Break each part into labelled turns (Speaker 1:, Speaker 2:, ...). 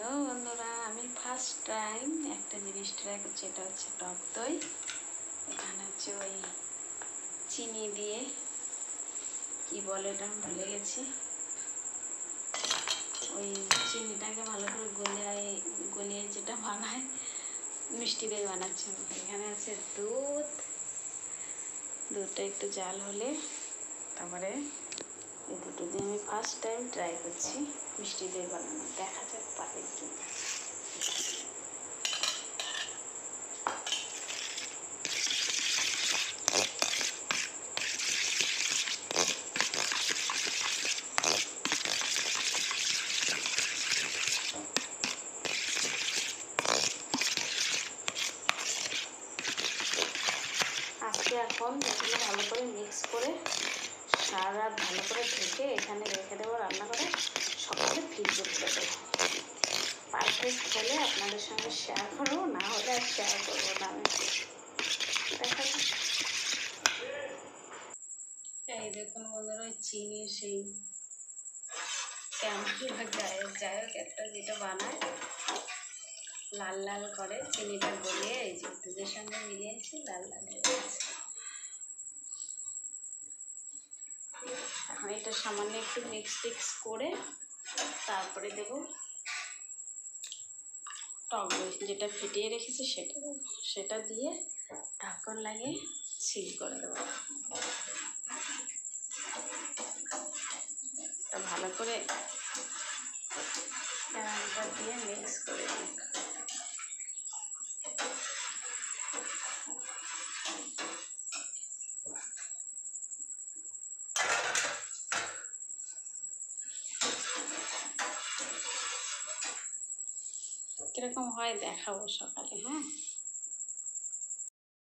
Speaker 1: Hello বন্ধুরা, আমি first time একটা জিনিস ট্রাই করছি। এটা হচ্ছে টক দই। এখানে হচ্ছে ওই চিনি দিয়ে কি বলে এটা আমি ভুলে গেছি। ওই চিনিটাকে ভালো করে গলিয়ে যেটা বানায় মিষ্টি দই বানাচ্ছি। এখানে আছে দুধটা একটু জাল হলে তারপরে এই দুটো দিয়ে আমি ফার্স্ট টাইম ট্রাই করছি মিষ্টি দই বানানো। দেখা যাক পারে কি। এখন এগুলো ভালো করে মিক্স করে সারা রাত ভালো করে ঢেকে এখানে রেখে দেবো, রান্না করে সকালে ফ্রিজে তুলে দেবো। পারফেক্ট হলে আপনাদের সঙ্গে শেয়ার করবো, না হলে আর শেয়ার করবো না। আমি দেখা এই দেখুন বন্ধুরা, ওই চিনির সেই কেমন যাই হোক একটা যেটা বানায় লাল লাল করে চিনিটা গলিয়ে এই যে দুধের সঙ্গে মিলিয়েছি, লাল লাল হয়ে গেছে। এখন এটা সামান্য একটু মিক্স করে তারপরে দেব টক দই, যেটা ফেটিয়ে রেখেছি সেটা দিয়ে ঢাকন লাগিয়ে সিল করে দেবো। এটা ভালো করে দিয়ে মিক্স করে দিই। কীরকম হয় দেখাবো সকালে। হ্যাঁ,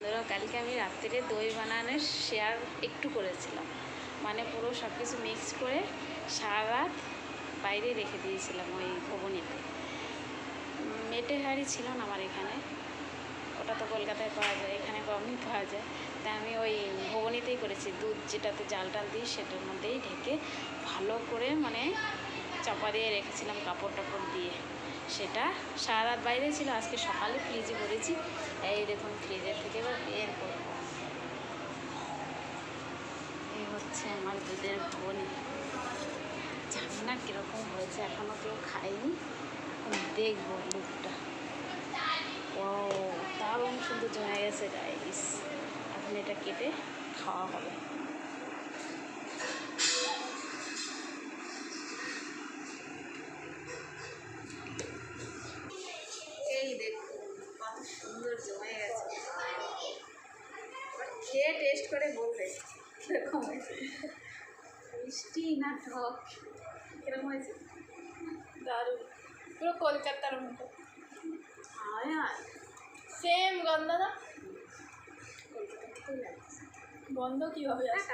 Speaker 1: ধরো কালকে আমি রাত্রিরে দই বানানোর শেয়ার একটু করেছিলাম, মানে পুরো সব কিছু মিক্স করে সারা রাত বাইরে রেখে দিয়েছিলাম ওই ভবনীতে। মেটে হাঁড়ি ছিল না আমার এখানে, ওটা তো কলকাতায় পাওয়া যায়, এখানে কমই পাওয়া যায়। তাই আমি ওই ভবনীতেই করেছি। দুধ যেটাতে জাল টাল দিই সেটার মধ্যেই ঢেকে ভালো করে মানে চাপা দিয়ে রেখেছিলাম কাপড় টাপড় দিয়ে। সেটা সারা রাত বাইরে ছিল, আজকে সকালে ফ্রিজে ভরেছি। এই দেখুন ফ্রিজের থেকে এবার বের করবো। এই হচ্ছে আমার দুধের ভবনী। জানি না কীরকম হয়েছে, এখনও কেউ খায়নি, এখন দেখবো লুকটা। ও দারুণ সুন্দর জমে গেছে গাইস। এখন এটা কেটে খাওয়া হবে। এই দেখুন কত সুন্দর জমে গেছে। খেয়ে টেস্ট করে বলবে এরকম হয়েছে, মিষ্টি না টক, কিরকম হয়েছে?
Speaker 2: দারুণ, পুরো কলকাতার মতো।
Speaker 1: হ্যাঁ,
Speaker 2: সেম গন্ধ না?
Speaker 1: কলকাতার মতোই লাগছে।
Speaker 2: গন্ধ কীভাবে আসে?